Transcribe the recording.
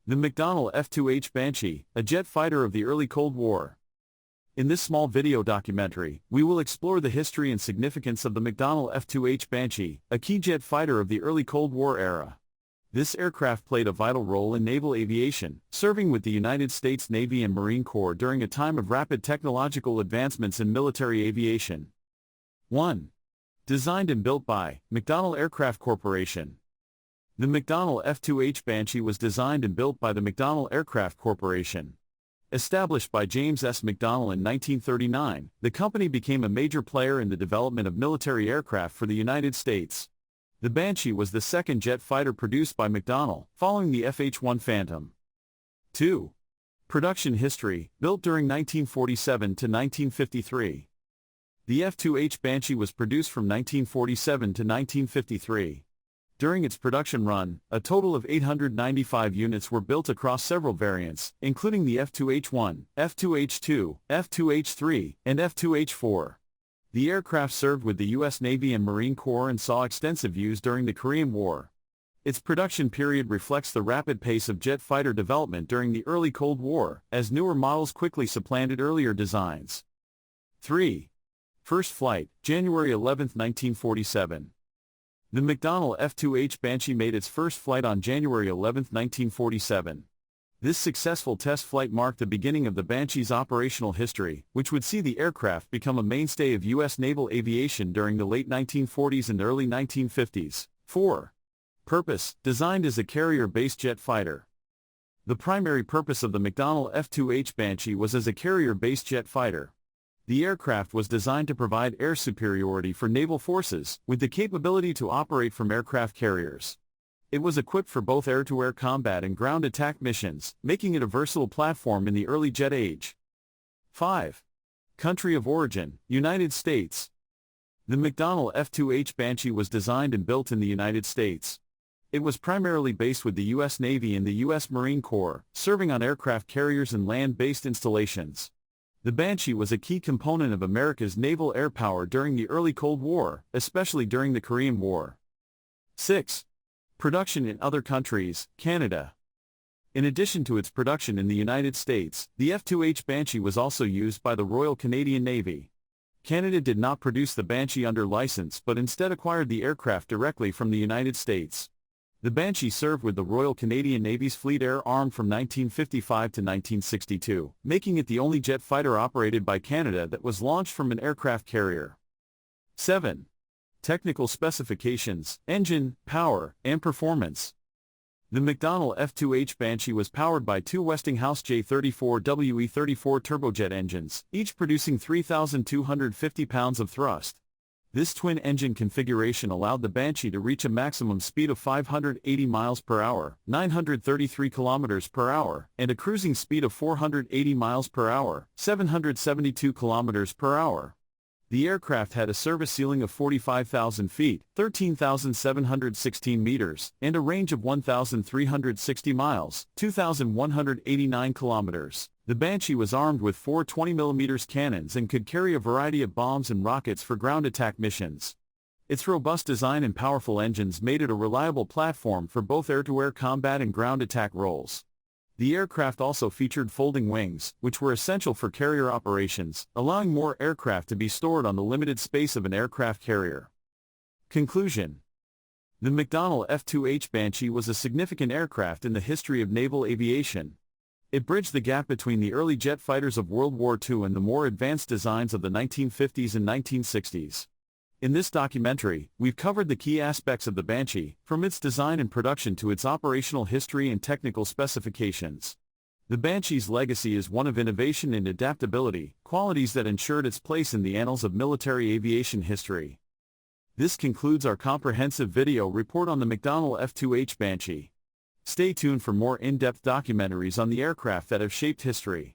The McDonnell F2H Banshee, a jet fighter of the early Cold War. In this small video documentary, we will explore the history and significance of the McDonnell F2H Banshee, a key jet fighter of the early Cold War era. This aircraft played a vital role in naval aviation, serving with the United States Navy and Marine Corps during a time of rapid technological advancements in military aviation. 1. Designed and built by McDonnell Aircraft Corporation. The McDonnell F2H Banshee was designed and built by the McDonnell Aircraft Corporation. Established by James S. McDonnell in 1939, the company became a major player in the development of military aircraft for the United States. The Banshee was the second jet fighter produced by McDonnell, following the FH-1 Phantom. 2. Production history, built during 1947 to 1953. The F-2H Banshee was produced from 1947 to 1953. During its production run, a total of 895 units were built across several variants, including the F-2H-1, F-2H-2, F-2H-3, and F-2H-4. The aircraft served with the U.S. Navy and Marine Corps and saw extensive use during the Korean War. Its production period reflects the rapid pace of jet fighter development during the early Cold War, as newer models quickly supplanted earlier designs. 3. First flight, January 11, 1947. The McDonnell F2H Banshee made its first flight on January 11, 1947. This successful test flight marked the beginning of the Banshee's operational history, which would see the aircraft become a mainstay of U.S. naval aviation during the late 1940s and early 1950s. 4. Purpose, designed as a carrier-based jet fighter. The primary purpose of the McDonnell F2H Banshee was as a carrier-based jet fighter. The aircraft was designed to provide air superiority for naval forces, with the capability to operate from aircraft carriers. It was equipped for both air-to-air combat and ground attack missions, making it a versatile platform in the early jet age. 5. Country of origin, United States. The McDonnell F2H Banshee was designed and built in the United States. It was primarily based with the U.S. Navy and the U.S. Marine Corps, serving on aircraft carriers and land-based installations. The Banshee was a key component of America's naval air power during the early Cold War, especially during the Korean War. 6. Production in other countries, Canada. In addition to its production in the United States, the F-2H Banshee was also used by the Royal Canadian Navy. Canada did not produce the Banshee under license but instead acquired the aircraft directly from the United States. The Banshee served with the Royal Canadian Navy's Fleet Air Arm from 1955 to 1962, making it the only jet fighter operated by Canada that was launched from an aircraft carrier. 7. Technical specifications, engine, power, and performance. The McDonnell F2H Banshee was powered by two Westinghouse J34WE34 turbojet engines, each producing 3,250 pounds of thrust. This twin-engine configuration allowed the Banshee to reach a maximum speed of 580 miles per hour, 933 kilometers per hour, and a cruising speed of 480 miles per hour, 772 kilometers per hour. The aircraft had a service ceiling of 45,000 feet, 13,716 meters, and a range of 1,360 miles, 2,189 kilometers. The Banshee was armed with four 20mm cannons and could carry a variety of bombs and rockets for ground attack missions. Its robust design and powerful engines made it a reliable platform for both air-to-air combat and ground attack roles. The aircraft also featured folding wings, which were essential for carrier operations, allowing more aircraft to be stored on the limited space of an aircraft carrier. Conclusion. The McDonnell F2H Banshee was a significant aircraft in the history of naval aviation. It bridged the gap between the early jet fighters of World War II and the more advanced designs of the 1950s and 1960s. In this documentary, we've covered the key aspects of the Banshee, from its design and production to its operational history and technical specifications. The Banshee's legacy is one of innovation and adaptability, qualities that ensured its place in the annals of military aviation history. This concludes our comprehensive video report on the McDonnell F2H Banshee. Stay tuned for more in-depth documentaries on the aircraft that have shaped history.